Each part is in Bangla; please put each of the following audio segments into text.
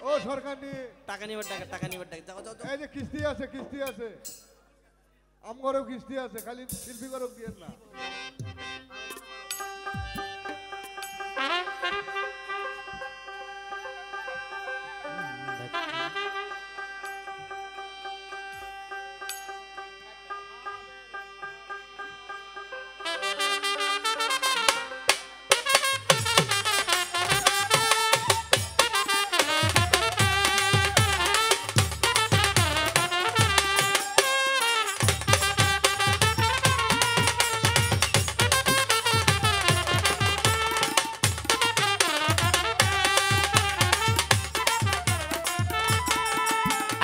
ও সরকার নিয়ে টাকা নিবার টাকা টাকা নিবার টাকা যাও যাও যাও। এই যে কিস্তি আছে আমগরেও কিস্তি আছে খালি শিল্পী গরম দিয়ে না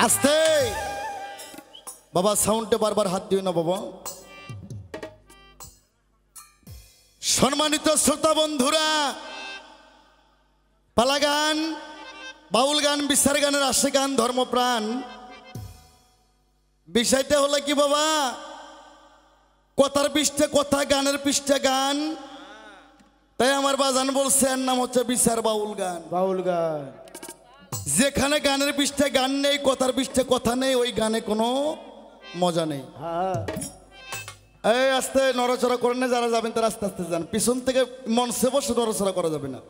আস্তে বাবা সাউন্ডে বারবার হাত দিও না বাবা। সম্মানিত শ্রোতা বন্ধুরা, পালা গান, বাউল গান, বিচার গানের আশে গান, ধর্মপ্রাণ, বিষয়টা হলো কি বাবা, কথার পৃষ্ঠে কথা, গানের পৃষ্ঠে গান। তাই আমার বাজান বলছে এর নাম হচ্ছে বিচার বাউল গান। বাউল গান যেখানে গানের পৃষ্ঠে গান নেই, কথার পৃষ্ঠে কথা নেই, ওই গানে কোনো মজা নেই। হ্যাঁ এই আস্তে নড়াচড়া করেন না, যারা যাবেন তারা আস্তে আস্তে যান, পিছন থেকে মঞ্চে বসে নড়াচড়া করা যাবে না।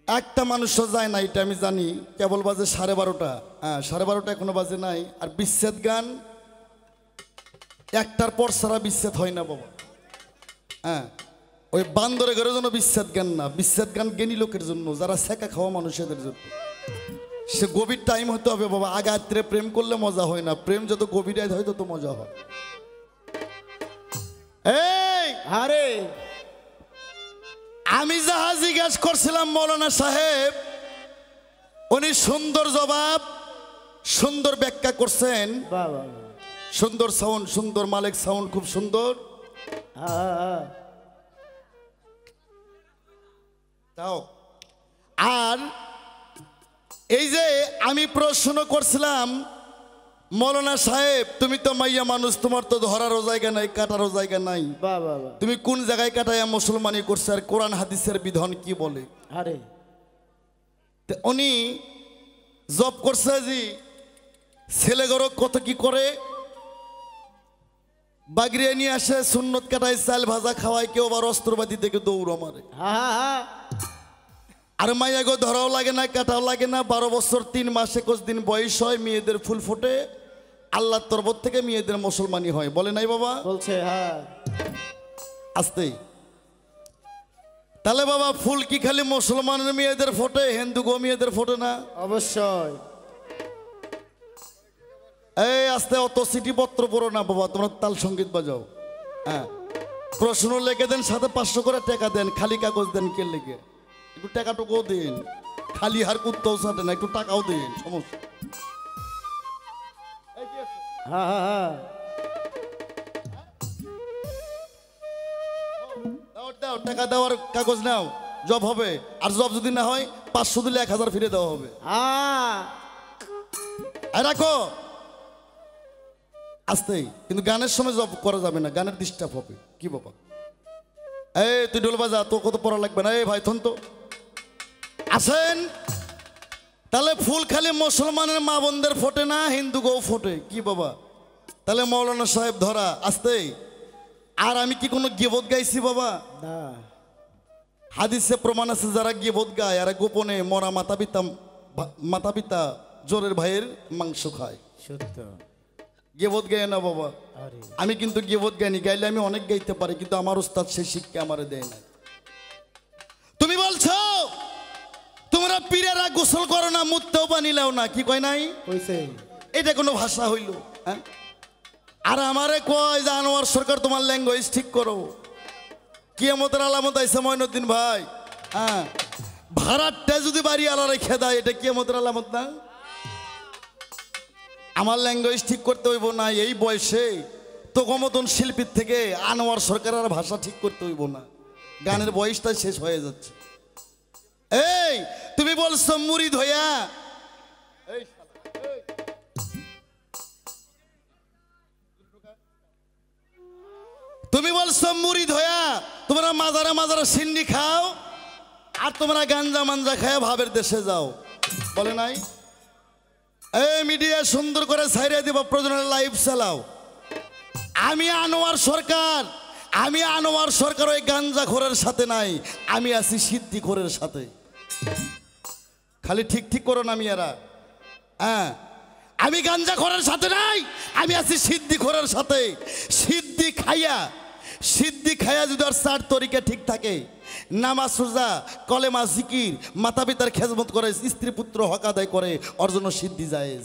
একটা মানুষও যায় না, এটা আমি জানি। কেবল বাজে 12:30। হ্যাঁ 12:30 এখনো বাজে নাই। আর বিচ্ছেদ গান একটার পর সারা বিচ্ছেদ হয় না বাবা। হ্যাঁ ওই বান্দরে ঘরের জন্য বিচ্ছেদ গান না, বিচ্ছেদ গান জ্ঞানী লোকের জন্য, যারা শেখা খাওয়া মানুষদের জন্য। সে গভীর টাইম হতে হবে বাবা। আগে রাত্রে প্রেম করলে মজা হয় না, প্রেম যত গভীর হয় তত মজা হয়। এই আরে আমি যাহা জিজ্ঞাসা করছিলাম মৌলানা সাহেব, উনি সুন্দর জবাব, সুন্দর ব্যাখ্যা করছেন। বাবা সুন্দর সাউন্ড, সুন্দর মালিক সাউন্ড, খুব সুন্দর। তাও আর এই যে আমি প্রশ্ন করছিলাম, মৌলানা সাহেব তুমি তো মাইয়া মানুষ, তোমার তো ধরারও জায়গা নাই, কাটারও জায়গা নাই, বাবা তুমি কোন জায়গায় কাটাইয়া মুসলমানি করছে, আর কোরআন হাদিসের বিধান কি বলে? আরে উনি জব করছে জি, ছেলে গরো কত কি করে, বাগরিয়া নিয়ে আসে, সুন্নত কাটায়, চাল ভাজা খাওয়ায়, কেউ আবার অস্ত্রবাদী থেকে দৌড় মারে। আর মাইয়া গো ধরাও লাগে না, কাটাও লাগে না। 12 বছর 3 মাস 21 দিন বয়স হয়, মেয়েদের ফুল ফোটে, আল্লাহর তরফ থেকে মেয়েদের মুসলমানি হয়, বলে নাই বাবা? বলছে হ্যাঁ। আসতে তাহলে বাবা ফুল কি খালি মুসলমানের মেয়েদের ফোটে, হিন্দু গো মেয়েদের ফোটে না? অবশ্যই। এই আস্তে অত চিঠিপত্র পড়ো না বাবা, তোমরা তাল সঙ্গীত বাজাও। হ্যাঁ প্রশ্ন লিখে দেন, সাথে 500 করে টাকা দেন, খালি কাগজ দেন, কে লিখে একটু টাকাটুকুও দিন, খালি হার কুত্তাও সাথে না, একটু টাকাও দিন, সমস্যা। হ্যাঁ হ্যাঁ হ্যাঁ দাও দাও, টাকা দেওয়ার কাগজ নাও, জব হবে। আর জব যদি না হয় 500 দিলে 1000 ফিরে দেওয়া হবে। আর রাখো আসতেই, কিন্তু গানের সময় জব করা যাবে না, গানের ডিস্টার্ব হবে। কি বাবা? এই তুই ঢোল বাজা, তো কত পড়া লাগবে না। এই ভাই থন তো আসেন। তাহলে ফুল খালি মুসলমানের মা বোনদের ফোটে না, হিন্দু গো ফোটে? কি বাবা? তাহলে মৌলানা সাহেব ধরা। আসতেই আর আমি কি কোনো গিবত গাইছি বাবা? না। হাদিসে প্রমাণ আছে, যারা গিবত গায় আর গোপনে মরা মাতা পিতা জোরের ভাইয়ের মাংস খায়। সত্য। গিবত গায় না বাবা। আরে আমি কিন্তু গিবত গাইনি, গাইলে আমি অনেক গাইতে পারি, কিন্তু আমার উস্তাদ সেই শিক্ষা আমারে দেয় না। তুমি বলছো তোমরা পীরেরা গোসল করো না, মুততেও পানি লাও না, কি কয় নাই? কইছে। এটা কোনো ভাষা হইল? হ্যাঁ আর আমারে কয় যে আনোয়ার সরকার তোমার ল্যাঙ্গুয়েজ ঠিক করো। কিয়ামতের আলামত আইসা মঈনুদ্দিন ভাই। হ্যাঁ ভাড়াটা যদি বাড়ি আলা রেখে দেয়, এটা কিয়ামতের আলামত না? আমার ল্যাঙ্গুয়েজ ঠিক করতে হইব না এই বয়সে? তোকে মতন শিল্পীর থেকে আনোয়ার সরকারের ভাষা ঠিক করতে হইব না? গানের বয়সটা শেষ হয়ে যাচ্ছে। এই তুমি বলছো মুরিদ হইয়া, তুমি বলছো মুরিদ হইয়া তোমরা মাজারে মাজারে সিন্নি খাও, আর তোমরা গাঞ্জা মাঞ্জা খায় ভাবের দেশে যাও, বলে নাই? এই মিডিয়া সুন্দর করে ছাইড়ে দিব, প্রয়োজনে লাইভ চালাও। আমি আনোয়ার সরকার ওই গাঞ্জা খোরের সাথে নাই, আমি আছি সিদ্ধি খোরের সাথে। খালি ঠিক ঠিক করো না মিয়ারা। হ্যাঁ, আমি গাঞ্জা খোরের সাথে নাই, আমি আছি সিদ্ধি খোরের সাথে। সিদ্ধি খাইয়া যদি আর চার তরিকা ঠিক থাকে, নামাজ রোজা কলেমা জিকির মাতা পিতার খেজমত করে, স্ত্রী পুত্র হক আদায় করে, ওর জন্য সিদ্ধি জায়েজ।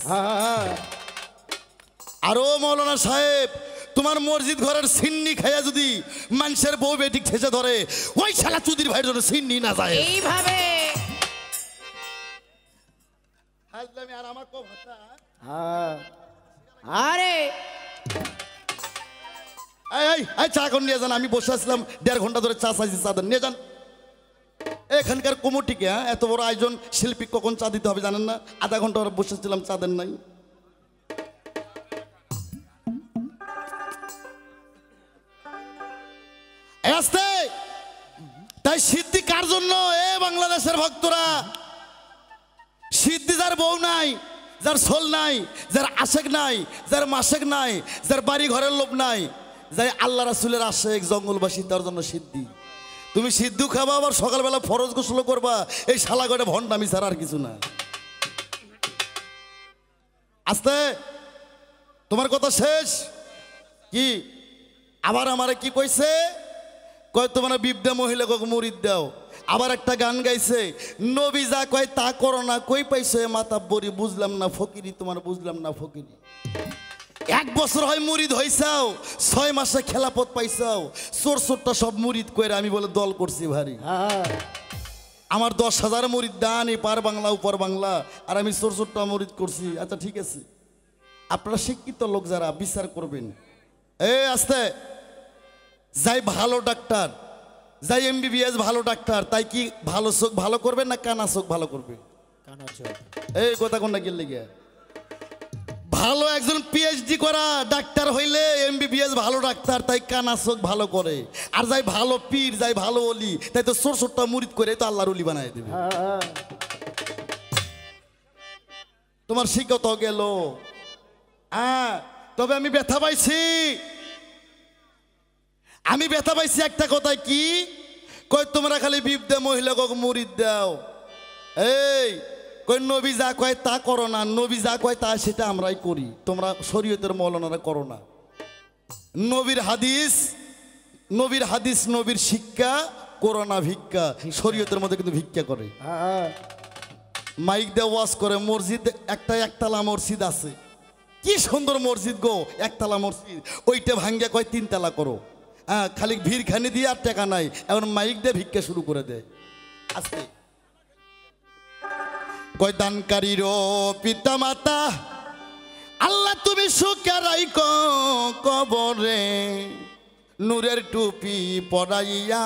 আরো মৌলানা সাহেব, তোমার মসজিদ ঘরের সিন্নি খাইয়া যদি মানুষের বউ বেটি ঠেসে ধরে, ওই শালা চুদির ভাইয়ের জন্য সিন্নি না যায় এইভাবে। আর আমার কো ভাষা। আরে চা এখন নিয়ে যান, আমি বসে আসলাম 1.5 ঘন্টা ধরে চা চাইছি, চা দেন নিয়ে যান। এখানকার কমিটিকে এত বড় আয়োজন, শিল্পী কখন চা দিতে হবে জানেন না? আধা ঘন্টা ধরে বসেছিলাম, চা দেন নাই। আসতে তাই সিদ্ধি কার জন্য? এ বাংলাদেশের ভক্তরা, সিদ্ধি যার বউ নাই, যার সোল নাই, যার আশেক নাই, যার মাসেক নাই, যার বাড়ি ঘরের লোভ নাই, যাই আল্লাহ রাসূলের আশেক জঙ্গলবাসী, তার জন্য সিদ্ধি। তুমি সিদ্ধু খাবা, আবার সকালবেলা ফরজ গোসল করবা, এই শালা গড়ে ভণ্ডামি ছাড়া আর কিছু না। আস্তে, তোমার কথা শেষ কি? আবার আমারে কি কইছে? কয় তোমরা বিবদা মহিলাকে মুরিদ দাও। আবার একটা গান গাইছে, নবী যা কয় তা করো না, কই পাইছে মাতাব্বরি, বুঝলাম না ফকিরি, তোমার বুঝলাম না ফকিরি। 1 বছর হয় মুরিদ হইছাও, 6 মাসে খেলাপথ পাইছাও, চোরটা সব মুরিদ কইরা আমি বলে দল করছি ভারী। আমার 10,000 মুরিদ দান, এপার বাংলা উপর বাংলা, আর আমি চোরটা মুরিদ করছি। আচ্ছা ঠিক আছে, আপনারা শিক্ষিত লোক যারা, বিচার করবেন। আস্তে, যাই ভালো ডাক্তার, যাই MBBS ভালো ডাক্তার, তাই কি ভালো চোখ ভালো করবে না কানা চোখ ভালো করবে? এই কথা কোনটা গেলে গিয়া? ভালো একজন PhD করা ডাক্তার হইলে MBBS ভালো ডাক্তার, তাই কানা চোখ ভালো করে। আর যাই ভালো পীর, যাই ভালো অলি, তাই তো চোরটা মুরিদ করে তো আল্লাহর অলি বানায় দেবে। তোমার শিক্ষত গেল। তবে আমি ব্যথা পাইছি, একটা কথায় কি কই, তোমরা খালি বিবদে মহিলাকে মুরিদ দাও। এই কই নবী যা কয় তা করো না, নবী যা কয় তা সেটা আমরাই করি, তোমরা শরীয়তের মৌলানারা করো না। নবীর হাদিস, নবীর শিক্ষা করো না ভিক্ষা। শরীয়তের মধ্যে কিন্তু ভিক্ষা করে, মাইক দিয়ে ওয়াজ করে। মসজিদ একতলা মসজিদ আছে, কি সুন্দর মসজিদ গো, একতলা মসজিদ, ওইটা ভাঙ্গা কয় 3 তলা করো। খালি ভিড় খানি দিয়ে আর টাকা নাই, এখন মাইক দিয়ে ভিক্ষা শুরু করে দেয়। আস্তে কয় দানকারীর পিতা মাতা, আল্লাহ তুমি সুখে রাইখো কবরে, নূরের টুপি পরাইয়া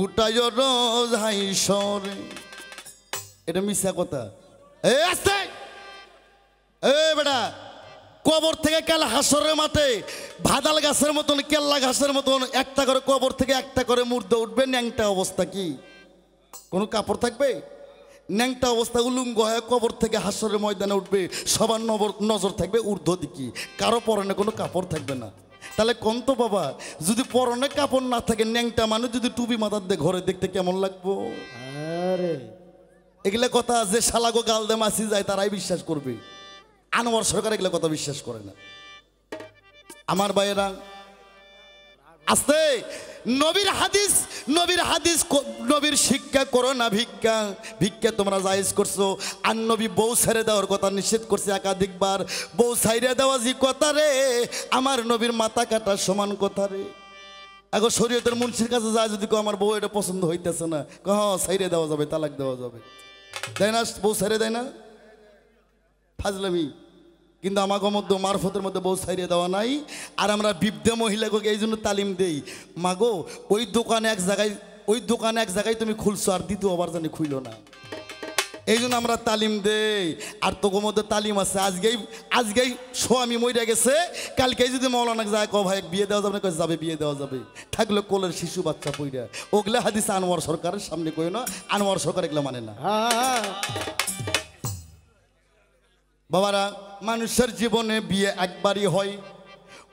উঠাইও রোজ হাইসরে। এটা মিশা কথা। আস্তে, বেটা, কবর থেকে কাল হাসরের মাঠে ভাদাল গাছের মতন, কেল্লা ঘাসের মতন একটা করে কবর থেকে একটা করে মুর্দা উঠবে। ন্যাংটা অবস্থা, কি কোনো কাপড় থাকবে? ন্যাংটা অবস্থা উলুঙ্গ হয়ে কবর থেকে হাসরের ময়দানে উঠবে। সবার নজর থাকবে ঊর্ধ্ব দিকে, কারো পরনে কোনো কাপড় থাকবে না। তাহলে কোন তো বাবা, যদি পরনে কাপড় না থাকে, ন্যাংটা মানুষ যদি টুপি মাথার দিয়ে ঘরে দেখতে কেমন লাগবো? এগুলা কথা যে শালাগো গাল দে মাসি যায় তারাই বিশ্বাস করবে। আনোয়ার সরকার এগুলো কথা বিশ্বাস করে না। আমার ভাইয়েরা, আস্তে, নবীর হাদিস নবীর শিক্ষা করো না ভিক্ষা তোমরা জায়েজ করছো। আর নবী বউ ছেড়ে দেওয়ার কথা নিষেধ করছে একাধিকবার। বউ ছাইড়ে দেওয়া যে কথা রে, আমার নবীর মাথা কাটা সমান কথা রে। এখন শরীয়তের মুন্সির কাছে যায়, যদি আমার বউ এটা পছন্দ হইতেছে না, ছাইড়ে দেওয়া যাবে, তালাক দেওয়া যাবে, তাই না? বউ ছেড়ে দেয় না, ফাজলামি। কিন্তু আমাকে মধ্যে মারফতের মধ্যে বউ ছাইড়ে দেওয়া নাই। আর আমরা বিবদে মহিলাকে এই জন্য তালিম দেই, মাগো ওই দোকানে এক জায়গায় তুমি খুলছো, আর দ্বিতীয়বার জানি খুইল না। এই জন্য আমরা তালিম দেই। আর তোকে মধ্যে তালিম আছে। আজকেই স্বামী মইরা গেছে, কালকে যদি মৌলানা যায় কো ভাই বিয়ে দেওয়া যাবে না, যাবে বিয়ে দেওয়া যাবে, থাকলে কোলের শিশু বাচ্চা পইরা। ওগুলা হাদিস আনোয়ার সরকারের সামনে কই না, আনোয়ার সরকার এগুলো মানে না। হ্যাঁ বাবারা, মানুষের জীবনে বিয়ে একবারই হয়,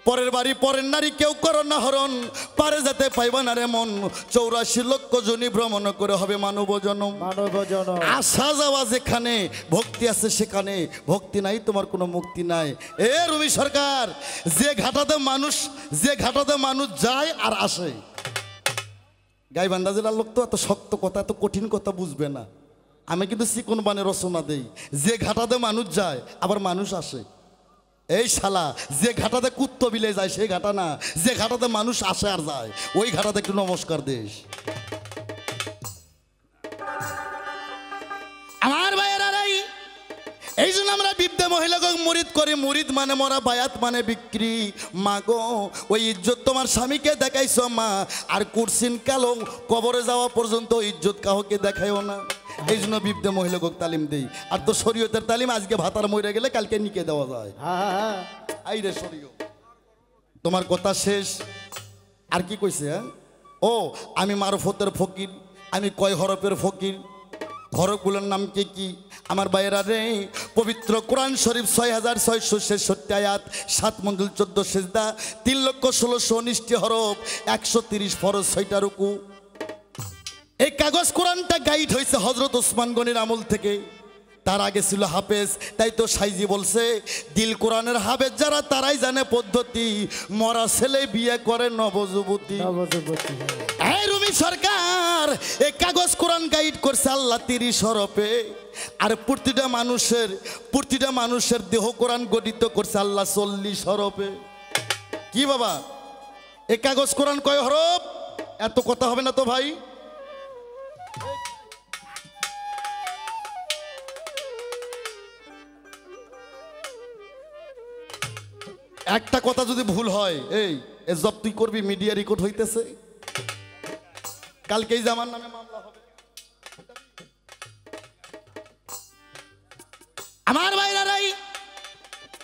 পরের বাড়ি পরের নারী কেউ করো না হরণ, পারে যেতে পাইবা না রে মন, 84 লক্ষ জনি ভ্রমণ করে হবে মানব জনম। মানব জনম। আসা যাওয়া যেখানে ভক্তি আছে সেখানে ভক্তি নাই, তোমার কোনো মুক্তি নাই। এ রুমি সরকার, যে ঘাটাতে মানুষ যায় আর আসে, গাইবান্ধা জেলার লোক তো এত শক্ত কথা এত কঠিন কথা বুঝবে না। আমি কিন্তু চিকন বানে রচনা দেই। যে ঘাটাতে মানুষ যায় আবার মানুষ আসে। এই শালা, যে ঘাটাতে কুত্ত বিলে যায় সেই ঘাটা না, যে ঘাটাতে মানুষ আসে আর যায় ওই ঘাটাতে একটু নমস্কার দেশ। আমার ভাইয়েরা, এই জন্য আমরা বৃদ্ধা মহিলাকে মুরিদ করি। মুরিদ মানে মরা, বায়াত মানে বিক্রি। মা গো, ওই ইজ্জত তোমার স্বামীকে দেখাইছ মা, আর কুরসিন কালো কবরে যাওয়া পর্যন্ত ইজ্জত কাউকে দেখাইও না। এই জন্য বৃদ্ধা মহিলাকে তালিম দেই। আর তো শরীয়তের তালিম আজকে ভাতার মরে গেলে কালকে নিকে দেওয়া যায়। হ্যাঁ আই রে শরীয়, তোমার কথা শেষ। আর কি কইছে? ও, আমি মারফতের ফকির, আমি কয় হরফের ফকির, হরফগুলোর নাম কি কি? আমার বাইরা রে, পবিত্র কোরআন শরীফ 6666 আয়াত, 7 মঞ্জুল 14 সেজদা, 3,16,19 হরফ, 130 ফরজ, 6টা রুকু। এই কাগজ কোরআনটা গাইড হয়েছে হজরত ওসমান গনির আমল থেকে। তার আগে ছিল হাফেজ। তাই তো সাইজি বলছে, দিল কোরআনের হাফেজ যারা তারাই জানে পদ্ধতি, মরা ছেলে বিয়ে করে নবযুবতী। এই রুমি সরকার, এই কাগজ কোরআন গাইড করছে আল্লাহ 30 হরফে। আর প্রতিটা মানুষের দেহ কোরআন গঠিত করছে আল্লাহ 40 হরফে। কি বাবা, এই কাগজ কোরআন কয় হরফ? এত কথা হবে না তো ভাই। একটা কথা যদি ভুল হয়, এই জব তুই করবি, মিডিয়া রেকর্ড হইতেছে, কালকেই জামার নামে মামলা হবে। আমার ভাই